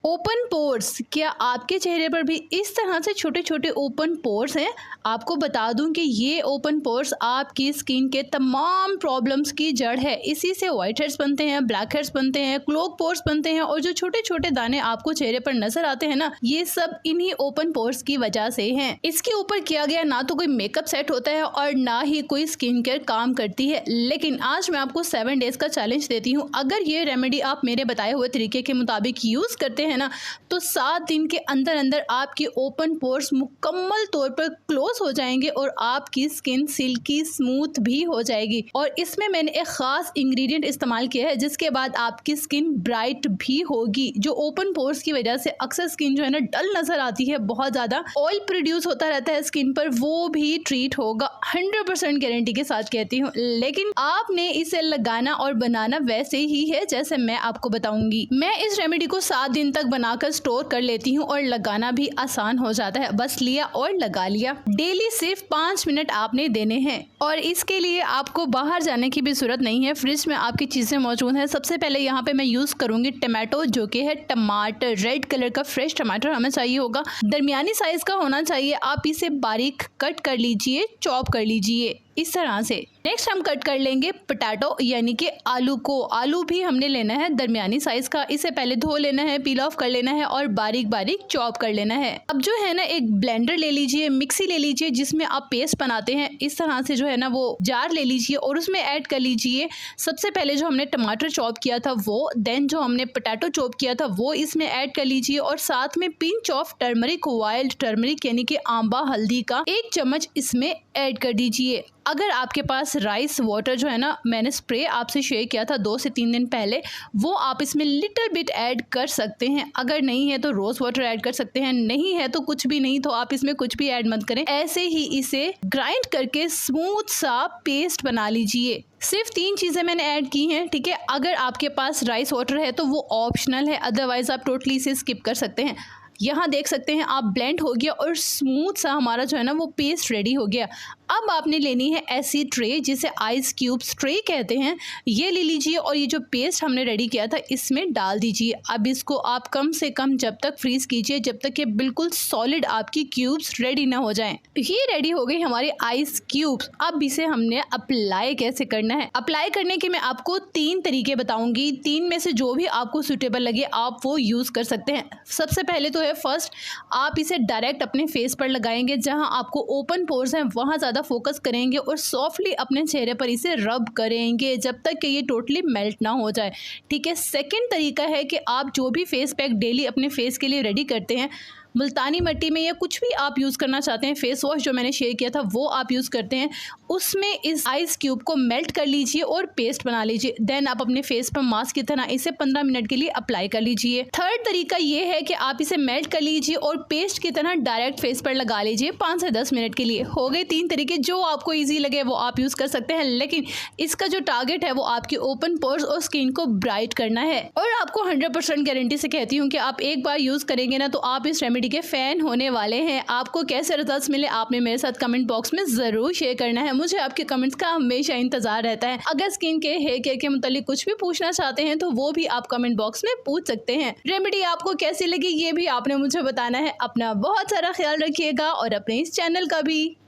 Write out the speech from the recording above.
Open pores, क्या आपके चेहरे पर भी इस तरह से छोटे छोटे ओपन पोर्स हैं? आपको बता दूं कि ये ओपन पोर्स आपकी स्किन के तमाम प्रॉब्लम्स की जड़ है। इसी से व्हाइट हेड्स बनते हैं, ब्लैक हेड्स बनते हैं, क्लोक पोर्स बनते हैं और जो छोटे छोटे दाने आपको चेहरे पर नजर आते हैं ना, ये सब इन्हीं ओपन पोर्स की वजह से हैं। इसके ऊपर किया गया ना तो कोई मेकअप सेट होता है और ना ही कोई स्किन केयर काम करती है। लेकिन आज मैं आपको 7 डेज का चैलेंज देती हूँ। अगर ये रेमेडी आप मेरे बताए हुए तरीके के मुताबिक यूज करते हैं ना, तो 7 दिन के अंदर अंदर आपके ओपन पोर्स मुकम्मल तौर पर क्लोज हो जाएंगे और आपकी स्किन सिल्की स्मूथ भी हो जाएगी। और इसमें मैंने एक खास इंग्रेडिएंट इस्तेमाल किया है जिसके बाद आपकी स्किन ब्राइट भी होगी। जो ओपन पोर्स की वजह से अक्सर स्किन जो है ना डल नजर आती है, बहुत ज्यादा ऑयल प्रोड्यूस होता रहता है स्किन पर, वो भी ट्रीट होगा। 100% गारंटी के साथ कहती हूँ। लेकिन आपने इसे लगाना और बनाना वैसे ही है जैसे मैं आपको बताऊंगी। मैं इस रेमेडी को 7 दिन तक बनाकर स्टोर कर लेती हूँ और लगाना भी आसान हो जाता है। बस लिया और लगा लिया। डेली सिर्फ 5 मिनट आपने देने हैं और इसके लिए आपको बाहर जाने की भी जरूरत नहीं है। फ्रिज में आपकी चीजें मौजूद हैं। सबसे पहले यहाँ पे मैं यूज करूंगी टमाटो, जो कि है टमाटर। रेड कलर का फ्रेश टमाटर हमें चाहिए होगा, दरमियानी साइज का होना चाहिए। आप इसे बारीक कट कर लीजिए, चॉप कर लीजिए इस तरह से। नेक्स्ट हम कट कर लेंगे पोटैटो यानी कि आलू को। आलू भी हमने लेना है दरमियानी साइज का। इसे पहले धो लेना है, पील ऑफ कर लेना है और बारीक बारीक चॉप कर लेना है। अब जो है ना, एक ब्लेंडर ले लीजिए, मिक्सी ले लीजिए जिसमें आप पेस्ट बनाते हैं। इस तरह से जो है ना वो जार ले लीजिए और उसमें ऐड कर लीजिए सबसे पहले जो हमने टमाटर चॉप किया था वो, देन जो हमने पोटैटो चॉप किया था वो इसमें ऐड कर लीजिए और साथ में pinch of turmeric, wild turmeric यानी कि आंबा हल्दी का 1 चम्मच इसमें ऐड कर दीजिए। अगर आपके पास राइस वाटर जो है ना, मैंने स्प्रे आपसे शेयर किया था 2 से 3 दिन पहले, वो आप इसमें लिटिल बिट ऐड कर सकते हैं। अगर नहीं है तो रोज वाटर ऐड कर सकते हैं, नहीं है तो कुछ भी नहीं, तो आप इसमें कुछ भी ऐड मत करें। ऐसे ही इसे ग्राइंड करके स्मूथ सा पेस्ट बना लीजिए। सिर्फ 3 चीज़ें मैंने ऐड की हैं, ठीक है। अगर आपके पास राइस वाटर है तो वो ऑप्शनल है, अदरवाइज आप टोटली इसे स्किप कर सकते हैं। यहाँ देख सकते हैं आप, ब्लेंड हो गया और स्मूथ सा हमारा जो है ना वो पेस्ट रेडी हो गया। अब आपने लेनी है ऐसी ट्रे जिसे आइस क्यूब्स ट्रे कहते हैं, ये ले लीजिए और ये जो पेस्ट हमने रेडी किया था इसमें डाल दीजिए। अब इसको आप कम से कम जब तक फ्रीज कीजिए जब तक ये बिल्कुल सॉलिड आपकी क्यूब्स रेडी ना हो जाएं। ये रेडी हो गई हमारी आइस क्यूब्स। अब इसे हमने अप्लाई कैसे करना है। अप्लाई करने के मैं आपको 3 तरीके बताऊंगी। 3 में से जो भी आपको सुटेबल लगे आप वो यूज कर सकते हैं। सबसे पहले तो है फर्स्ट, आप इसे डायरेक्ट अपने फेस पर लगाएंगे। जहां आपको ओपन पोर्स हैं वहां ज्यादा फोकस करेंगे और सॉफ्टली अपने चेहरे पर इसे रब करेंगे जब तक कि ये टोटली मेल्ट ना हो जाए, ठीक है। सेकंड तरीका है कि आप जो भी फेस पैक डेली अपने फेस के लिए रेडी करते हैं, मुल्तानी मिट्टी में या कुछ भी आप यूज़ करना चाहते हैं, फेस वॉश जो मैंने शेयर किया था वो आप यूज़ करते हैं, उसमें इस आइस क्यूब को मेल्ट कर लीजिए और पेस्ट बना लीजिए। देन आप अपने फेस पर मास्क की तरह इसे 15 मिनट के लिए अप्लाई कर लीजिए। थर्ड तरीका ये है कि आप इसे मेल्ट कर लीजिए और पेस्ट की तरह डायरेक्ट फेस पर लगा लीजिए 5 से 10 मिनट के लिए। हो गए 3 तरीके, जो आपको ईजी लगे वो आप यूज़ कर सकते हैं। लेकिन इसका जो टारगेट है वो आपके ओपन पोर्स और स्किन को ब्राइट करना है। और आपको 100% गारंटी से कहती हूँ कि आप एक बार यूज़ करेंगे ना तो आप इस रेमेडी के फैन होने वाले हैं। आपको कैसे रिजल्ट्स मिले आपने मेरे साथ कमेंट बॉक्स में जरूर शेयर करना है। मुझे आपके कमेंट्स का हमेशा इंतजार रहता है। अगर स्किन के हेयर केयर के मुतालिक कुछ भी पूछना चाहते हैं तो वो भी आप कमेंट बॉक्स में पूछ सकते हैं। रेमेडी आपको कैसी लगी ये भी आपने मुझे बताना है। अपना बहुत सारा ख्याल रखिएगा और अपने इस चैनल का भी।